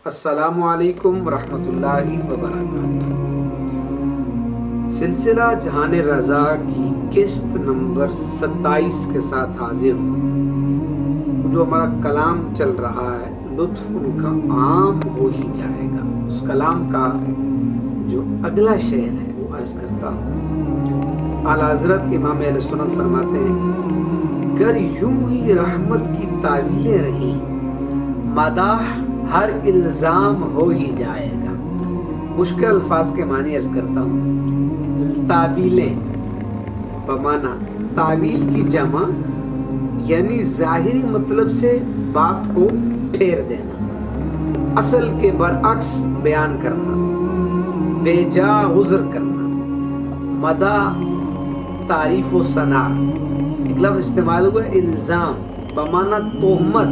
السلام علیکم ورحمۃ اللہ وبرکاتہ۔ سلسلہ جہان رضا کی قسط نمبر 27 کے ساتھ حاضر ہوں۔ جو ہمارا کلام چل رہا ہے لطف ان کا عام ہو ہی جائے گا، اس کلام کا جو اگلا شعر ہے وہ عرض کرتا ہوں۔ اعلیٰ حضرت امام اہل سنت فرماتے ہیں، گر یوں ہی رحمت کی تعویلیں رہی، مداح ہر الزام ہو ہی جائے گا۔ مشکل الفاظ کے معنی عرض کرتا ہوں۔ تعویلیں بمعنی تعویل کی جمع یعنی ظاہری مطلب سے بات کو پھیر دینا، اصل کے برعکس بیان کرنا، بے جا غزر کرنا۔ مدح تعریف و ثنا، ایک لفظ استعمال ہوا ہے الزام بمعنی تہمت،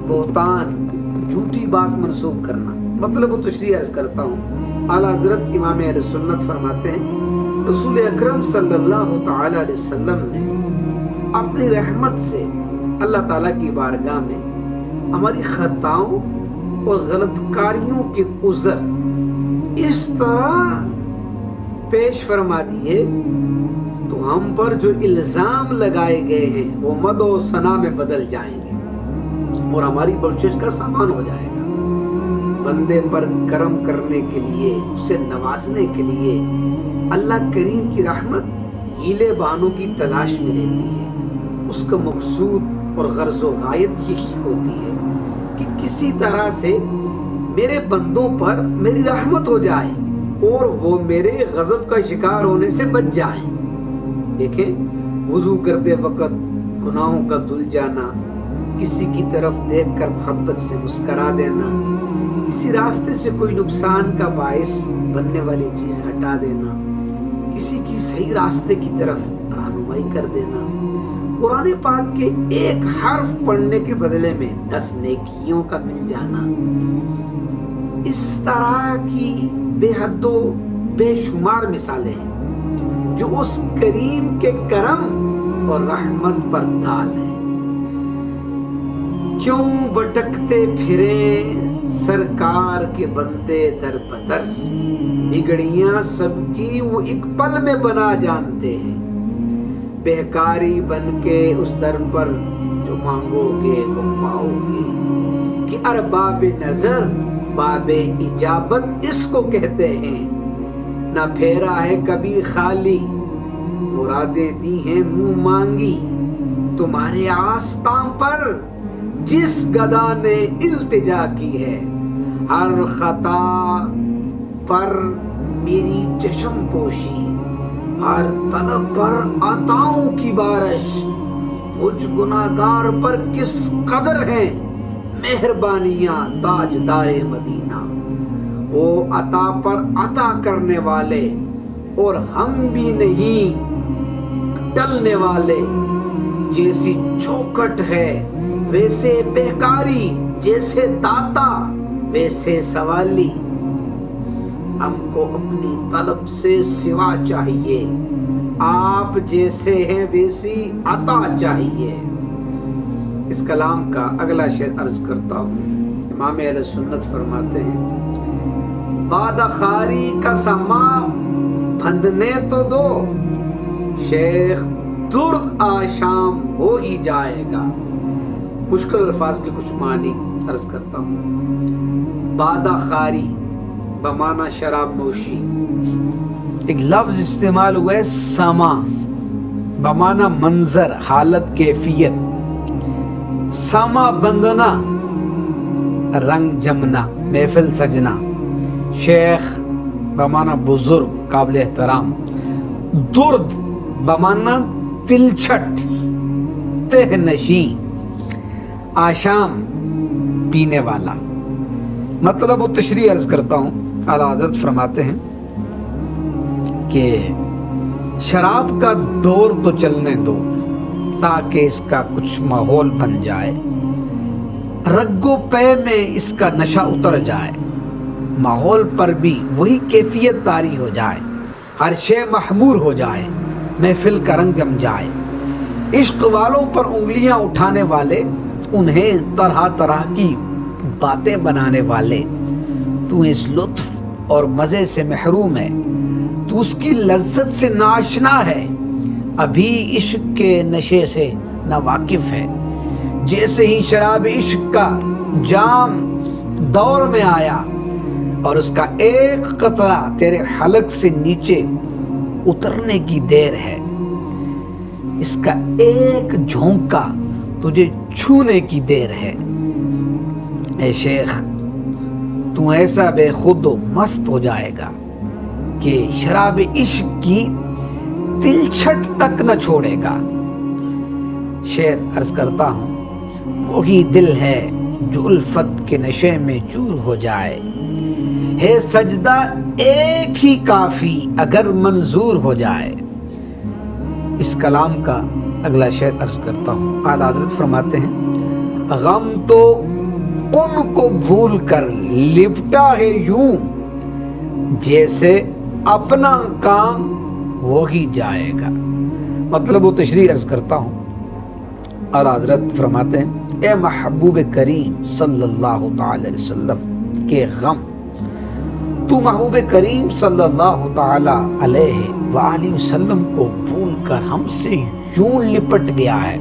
بہتان، جھوٹی بات منسوب کرنا۔ مطلب و تشریح عرض کرتا ہوں۔ اعلیٰ حضرت امام اہل سنت فرماتے ہیں، رسول اکرم صلی اللہ تعالی علیہ وسلم نے اپنی رحمت سے اللہ تعالیٰ کی بارگاہ میں ہماری خطاؤں اور غلط کاریوں کے عذر اس طرح پیش فرما دیے تو ہم پر جو الزام لگائے گئے ہیں وہ مدح و ثنا میں بدل جائیں گے اور ہماری بخشش کا سامان ہو جائے گا۔ بندے پر کرم کرنے کے لیے، اسے نوازنے کے لیے اللہ کریم کی رحمت ہیلے بہانوں کی تلاش میں رہتی ہے۔ اس کا مقصود اور غرض و غایت یہی ہوتی ہے کہ کسی طرح سے میرے بندوں پر میری رحمت ہو جائے اور وہ میرے غضب کا شکار ہونے سے بچ جائیں۔ دیکھیں، وضو کرتے وقت گناہوں کا دھل جانا، کسی کی طرف دیکھ کر محبت سے مسکرا دینا، کسی راستے سے کوئی نقصان کا باعث بننے والی چیز ہٹا دینا، کسی کی صحیح راستے کی طرف رہنمائی کر دینا، قرآن پاک کے ایک حرف پڑھنے کے بدلے میں 10 نیکیوں کا مل جانا، اس طرح کی بے حد و بے شمار مثالیں ہیں جو اس کریم کے کرم اور رحمت پر دال ہیں۔ کیوں بھٹکتے پھرے سرکار کے بندے در بدر، بگڑیاں سب کی وہ ایک پل میں بنا جانتے ہیں۔ بہکاری بن کے اس در پر جو مانگو گے وہ پاؤ گے، کہ ارباب نظر باب اجابت اس کو کہتے ہیں۔ نہ پھیرا ہے کبھی خالی، مرادیں دی ہیں منہ مانگی، تمہارے آستان پر جس گدا نے التجا کی ہے، ہر خطا پر میری چشم پوشی، ہر طلب پر عطاؤں کی بارش، مجھ گناہگار پر کس قدر ہیں مہربانیاں تاجدار مدینہ۔ وہ عطا پر عطا کرنے والے اور ہم بھی نہیں ٹلنے والے، جیسی چوکٹ ہے ویسے بہکاری، جیسے داتا ویسے سوالی۔ ہم کو اپنی طلب سے سوا چاہیے، آپ جیسے ہیں ویسی عطا چاہیے۔ اس کلام کا اگلا شعر عرض کرتا ہوں۔ امام اہل سنت فرماتے ہیں، باد خاری کا سما بندھنے تو دو، شیخ درد آشام ہو ہی جائے گا۔ مشکل الفاظ کے کچھ معنی عرض کرتا ہوں۔ بادہ خاری بمعنی شراب نوشی، ایک لفظ استعمال ہوا ہے سما بمعنی منظر، حالت، کیفیت۔ سما بندنا رنگ جمنا، محفل سجنا۔ شیخ بمعنی بزرگ، قابل احترام۔ درد بمعنی تلچھٹ، تہ نشین۔ آشام پینے والا۔ مطلب و تشریح عرض کرتا ہوں۔ اعلیٰ حضرت فرماتے ہیں کہ شراب کا دور تو چلنے دو تاکہ اس کا کچھ ماحول بن جائے، رگ و پے میں اس کا نشہ اتر جائے، ماحول پر بھی وہی کیفیت طاری ہو جائے، ہر شے محمور ہو جائے، محفل کا رنگ جم جائے۔ عشق والوں پر انگلیاں اٹھانے والے انہیں طرح طرح کی باتیں بنانے والے، تو اس لطف اور مزے سے محروم ہے، تو اس کی لذت سے ناشنا ہے، ابھی عشق کے نشے سے ناواقف ہے۔ جیسے ہی شراب عشق کا جام دور میں آیا اور اس کا ایک قطرہ تیرے حلق سے نیچے اترنے کی دیر ہے، اس کا ایک جھونکا تجھے چھونے کی دیر ہے۔ اے شیخ، تو ایسا بے خود و مست ہو جائے گا کہ شراب عشق کی تلچھٹ تک نہ چھوڑے گا۔ شعر عرض کرتا ہوں، وہی دل ہے جو الفت کے نشے میں چور ہو جائے، ہے سجدہ ایک ہی کافی اگر منظور ہو جائے۔ اس کلام کا اگلا شعر عرض کرتا ہوں۔ اعلیٰ حضرت فرماتے ہیں، غم تو ان کو بھول کر لپٹا ہے یوں، جیسے اپنا کام وہی جائے گا۔ مطلب وہ تشریح عرض کرتا ہوں۔ اعلیٰ حضرت فرماتے ہیں، اے محبوب کریم صلی اللہ تعالی علیہ وسلم کے غم، تو محبوب کریم صلی اللہ تعالی علیہ وآلہ وسلم کو بھول کر ہم سے یوں لپٹ گیا ہے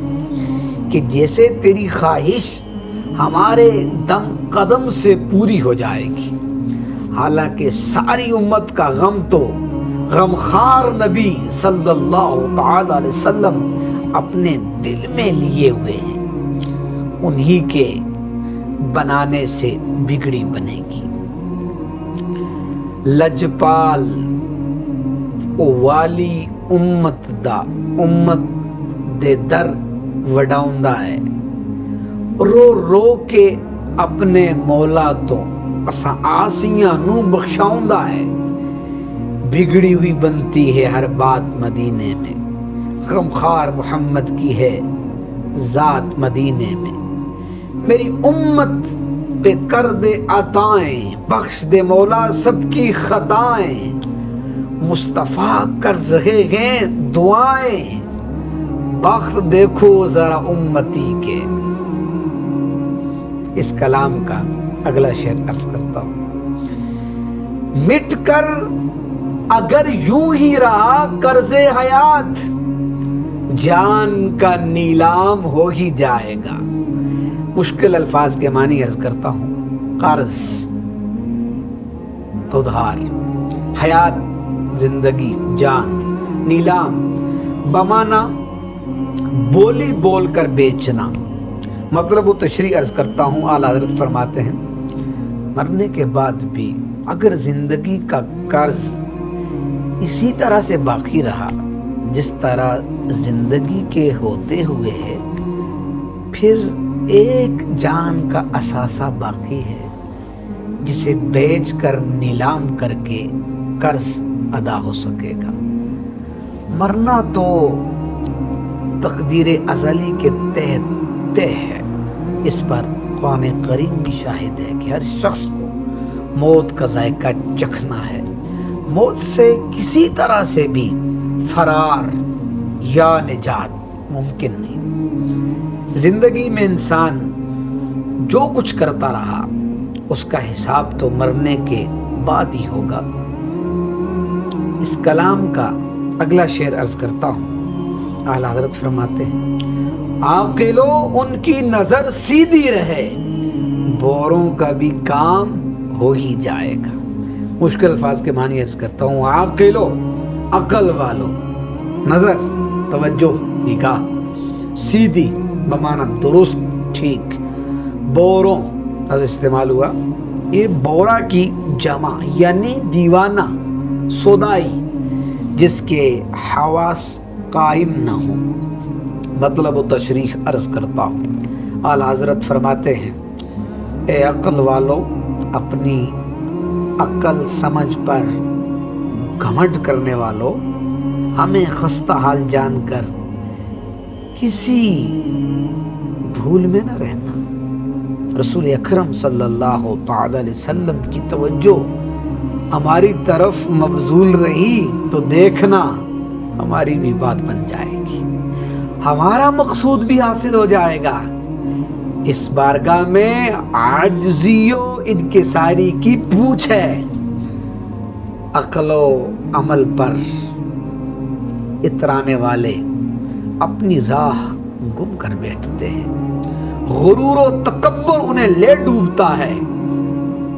کہ جیسے تیری خواہش ہمارے دم قدم سے پوری ہو جائے گی۔ حالانکہ ساری امت کا غم تو غمخوار نبی صلی اللہ تعالی علیہ وسلم اپنے دل میں لیے ہوئے ہیں، انہی کے بنانے سے بگڑی بنے گی۔ لجپال او والی امت دا امت دے در وڈاؤندا ہے، رو رو کے اپنے مولا تو اساں آسیاں نو بخشاؤندا ہے۔ بگڑی ہوئی بنتی ہے ہر بات مدینے میں، غمخوار محمد کی ہے ذات مدینے میں۔ میری امت پہ کر دے عطائیں، بخش دے مولا سب کی خطائیں، مصطفیٰ کر رہے ہیں دعائیں، بخت دیکھو ذرا امتی کے۔ اس کلام کا اگلا شعر عرض کرتا ہوں۔ مٹ کر اگر یوں ہی رہا قرض حیات، جان کا نیلام ہو ہی جائے گا۔ مشکل الفاظ کے معنی عرض کرتا ہوں۔ قرض ادھار، حیات زندگی، جان، نیلام بمانا بولی بول کر بیچنا۔ مطلب وہ تشریح عرض کرتا ہوں۔ اعلیٰ حضرت فرماتے ہیں، مرنے کے بعد بھی اگر زندگی کا قرض اسی طرح سے باقی رہا جس طرح زندگی کے ہوتے ہوئے ہے، پھر ایک جان کا اثاثہ باقی ہے جسے بیچ کر نیلام کر کے قرض ادا ہو سکے گا۔ مرنا تو تقدیر ازلی کے تحت طے ہے، اس پر قرآن کریم بھی شاہد ہے کہ ہر شخص کو موت کا ذائقہ چکھنا ہے۔ موت سے کسی طرح سے بھی فرار یا نجات ممکن نہیں۔ زندگی میں انسان جو کچھ کرتا رہا اس کا حساب تو مرنے کے بعد ہی ہوگا۔ اس کلام کا اگلا شعر عرض کرتا ہوں۔ اعلیٰ حضرت فرماتے ہیں، عاقلو ان کی نظر سیدھی رہے، بوروں کا بھی کام ہو ہی جائے گا۔ مشکل الفاظ کے معنی عرض کرتا ہوں۔ عاقلو عقل والو، نظر توجہ نگاہ، سیدھی بمانا درست ٹھیک، بوروں اب استعمال ہوا، یہ بورا کی جمع یعنی دیوانہ سودائی جس کے حواس قائم نہ ہوں۔ مطلب و تشریح عرض کرتا ہوں۔ اعلیٰ حضرت فرماتے ہیں، اے عقل والو، اپنی عقل سمجھ پر گھمنڈ کرنے والو، ہمیں خستہ حال جان کر کسی بھول میں نہ رہنا۔ رسول اکرم صلی اللہ تعالی علیہ وسلم کی توجہ ہماری طرف مبذول رہی تو دیکھنا ہماری بھی بات بن جائے گی، ہمارا مقصود بھی حاصل ہو جائے گا، اس بارگاہ میں عاجزی و انکساری کی پوچھ ہے، عقل و عمل پر اترانے والے اپنی راہ گم کر بیٹھتے ہیں، غرور و تکبر انہیں لے ڈوبتا ہے۔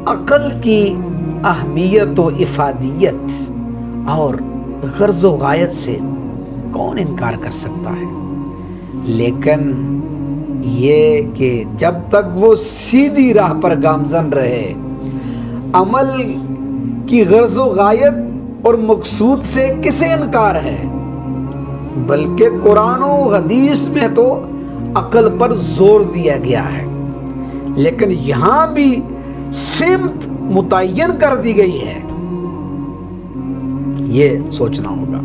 عقل کی اہمیت و افادیت اور غرض و غایت سے کون انکار کر سکتا ہے؟ لیکن یہ کہ جب تک وہ سیدھی راہ پر گامزن رہے، عمل کی غرض و غایت اور مقصود سے کسے انکار ہے؟ بلکہ قرآن و حدیث میں تو عقل پر زور دیا گیا ہے، لیکن یہاں بھی سمت متعین کر دی گئی ہے۔ یہ سوچنا ہوگا۔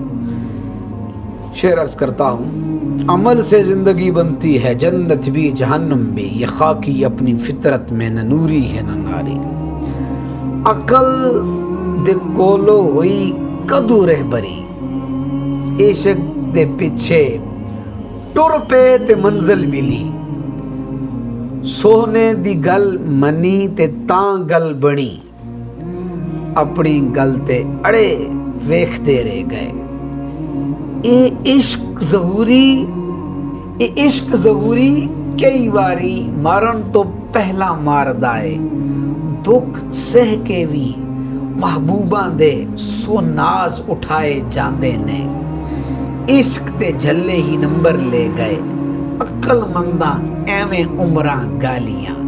شعر عرض کرتا ہوں، عمل سے زندگی بنتی ہے، جنت بھی جہنم بھی، یہ خاکی اپنی فطرت میں، نہ نوری ہے نہ ناری۔ عقل دے کولو ہوئی کدو رہبری، عشق دے پیچھے ٹر پے تے منزل ملی، سوہنے دی گل منی تے تاں گل بنی، اپنی گل تے اڑے ویکھتے رہ گئے۔ اے عشق ظہوری کئی واری مارن تو پہلا ماردائے، دکھ سہ کے بھی محبوباں دے سو ناز اٹھائے جاندے نے، عشق تے جھلے ہی نمبر لے گئے، عقل منداں ایویں عمراں گالیاں۔